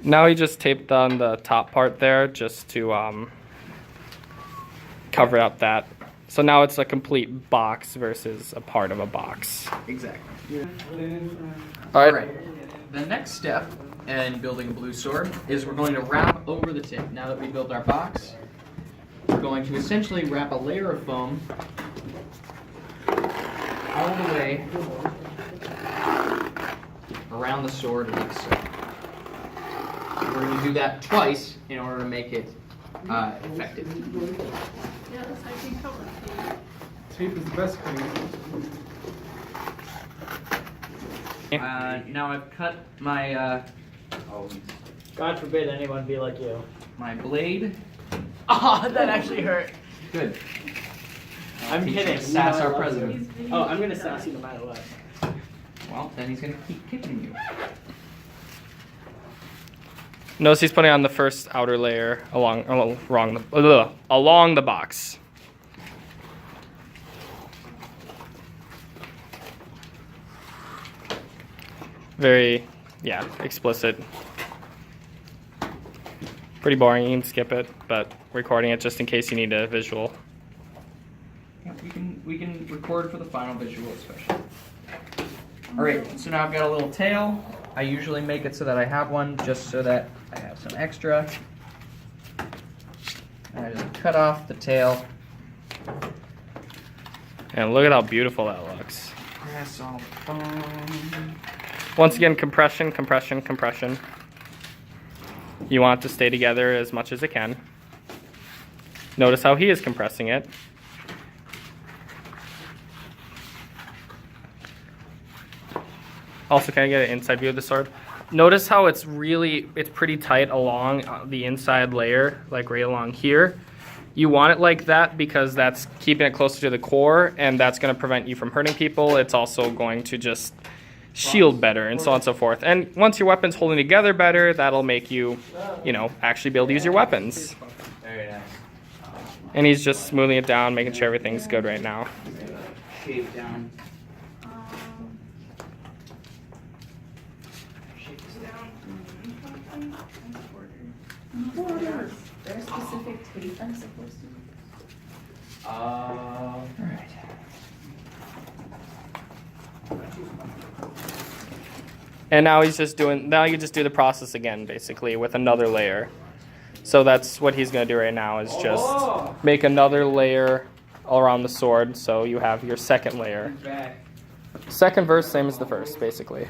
Now he just taped on the top part there just to cover up that. So now it's a complete box versus a part of a box. Exactly. All All right. right. The next step in building a blue sword is we're going to wrap over the tip. Now that we built our box, we're going to essentially wrap a layer of foam all the way around the sword like so. We're going to do that twice in order to make it effective. Yes, I can cover it. Tape is the best kind. Now I've cut my God forbid anyone be like you. my blade. Oh, that actually hurt. Good. I'm Teach kidding. him to sass You know I our love president. you. Oh, I'm gonna sass you no matter what. Well, then he's gonna keep kicking you. Notice he's putting on the first outer layer along the box. Very, yeah, explicit. Pretty boring. You can skip it, but recording it just in case you need a visual. Yeah, we can record for the final visual especially. Alright, so now I've got a little tail. I usually make it so that I have one just so that I have some extra. And I just cut off the tail. And look at how beautiful that looks. Press all foam. Once again, compression, compression, compression. You want it to stay together as much as it can. Notice how he is compressing it. Also, can I get an inside view of the sword? Notice how it's pretty tight along the inside layer, like right along here. You want it like that because that's keeping it closer to the core, and that's going to prevent you from hurting people. It's also going to just shield better, and so on and so forth. And once your weapon's holding together better, that'll make you, actually be able to use your weapons. Very nice. And he's just smoothing it down, making sure everything's good right now. Shave down. There's specific tape I'm supposed to. Alright. And now you just do the process again, basically, with another layer. So that's what he's going to do right now, is just make another layer all around the sword, so you have your second layer. Second verse, same as the first, basically.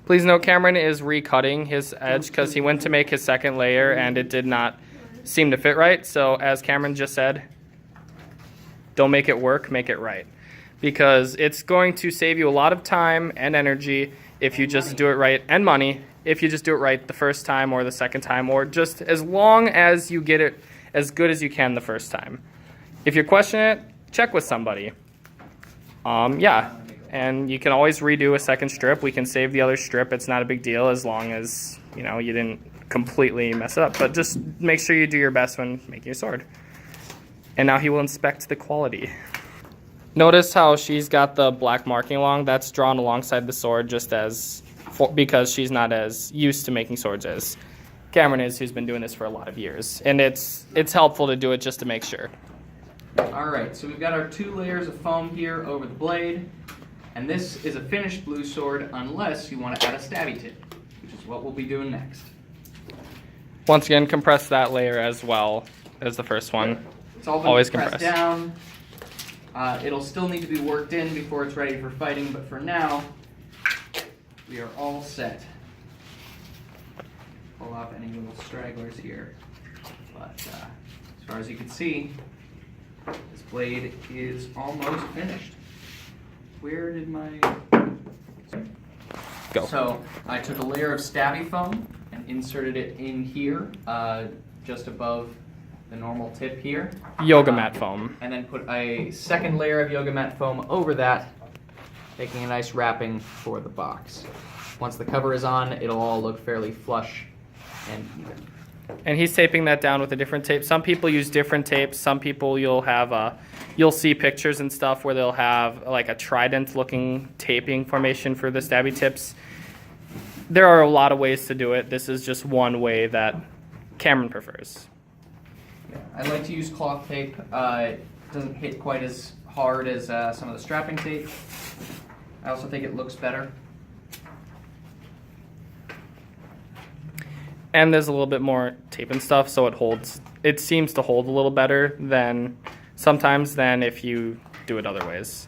Please note Cameron is recutting his edge because he went to make his second layer and it did not seem to fit right. So as Cameron just said, don't make it work, make it right. Because it's going to save you a lot of time and energy if you just do it right, and money, if you just do it right the first time or the second time, or just as long as you get it as good as you can the first time. If you're questioning it, check with somebody. Yeah, and you can always redo a second strip. We can save the other strip. It's not a big deal as long as, you didn't completely mess it up. But just make sure you do your best when making a sword. And now he will inspect the quality. Notice how she's got the black marking along. That's drawn alongside the sword just because she's not as used to making swords as Cameron is, who's been doing this for a lot of years. And it's helpful to do it just to make sure. Alright, so we've got our 2 layers of foam here over the blade. And this is a finished blue sword unless you want to add a stabby tip, which is what we'll be doing next. Once again, compress that layer as well as the first one. It's all been Always pressed compress. down. It'll still need to be worked in before it's ready for fighting, but for now, we are all set. Pull off any little stragglers here. But as far as you can see, this blade is almost finished. Where did my... Go. So I took a layer of stabby foam and inserted it in here, just above the normal tip here. Yoga mat foam. And then put a second layer of yoga mat foam over that, making a nice wrapping for the box. Once the cover is on, it'll all look fairly flush and even. And he's taping that down with a different tape. Some people use different tapes. Some people you'll see pictures and stuff where they'll have like a trident looking taping formation for the stabby tips. there are a lot of ways to do it. This is just one way that Cameron prefers. Yeah, I like to use cloth tape. It doesn't hit quite as hard as some of the strapping tape. I also think it looks better. And there's a little bit more tape and stuff, so it seems to hold a little better than sometimes than if you do it other ways.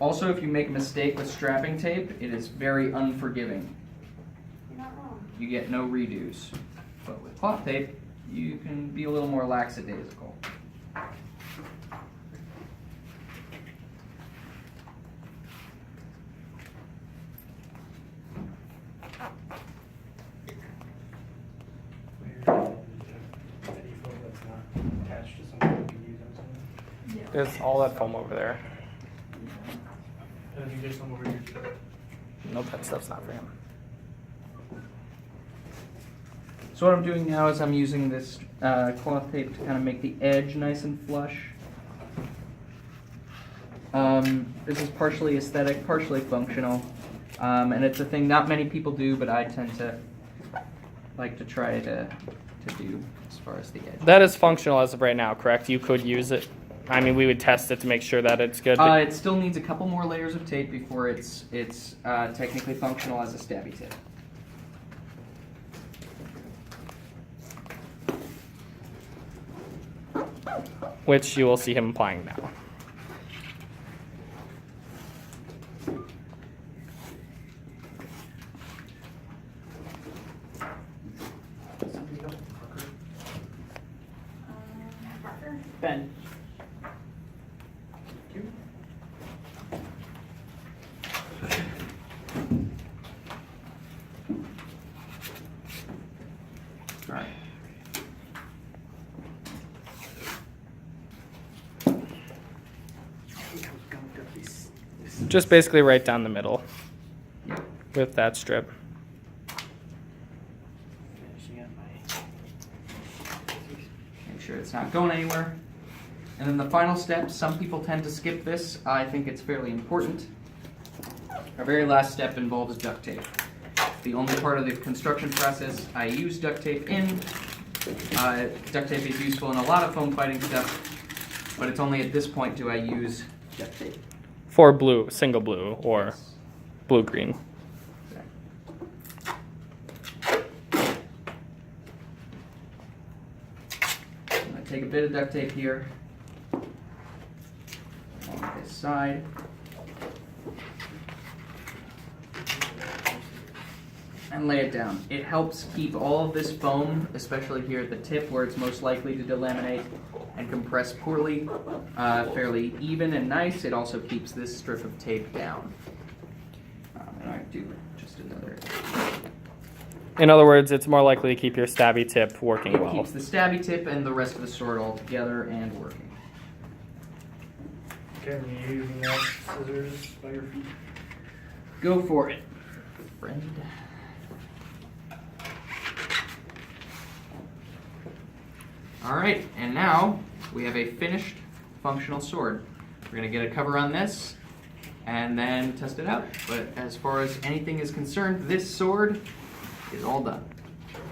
Also, if you make a mistake with strapping tape, it is very unforgiving. You're not wrong. You get no redos. But with cloth tape, you can be a little more lackadaisical. There's all that foam over there. Nope, that stuff's not for him. So what I'm doing now is I'm using this cloth tape to kind of make the edge nice and flush. This is partially aesthetic, partially functional, and it's a thing not many people do, but I tend to like to try to do as far as the edge. That is functional as of right now, correct? You could use it. I mean, we would test it to make sure that it's good. It still needs a couple more layers of tape before it's technically functional as a stabby tip. Which you will see him applying now. Parker? Ben. All right. Just basically right down the middle with that strip. Make sure it's not going anywhere. And then the final step, some people tend to skip this. I think it's fairly important. Our very last step involves duct tape. The only part of the construction process I use duct tape in. Duct tape is useful in a lot of foam fighting stuff, but it's only at this point do I use duct tape. For blue, single blue, or blue-green. I'm going to take a bit of duct tape here along this side. And lay it down. It helps keep all of this foam, especially here at the tip where it's most likely to delaminate and compress poorly, fairly even and nice. It also keeps this strip of tape down. And I do just another. In other words, it's more likely to keep your stabby tip working It well. keeps the stabby tip and the rest of the sword all together and working. Can you using that scissors by your feet? Go for it, friend. All right, and now we have a finished functional sword. We're gonna get a cover on this and then test it out. But as far as anything is concerned, this sword is all done.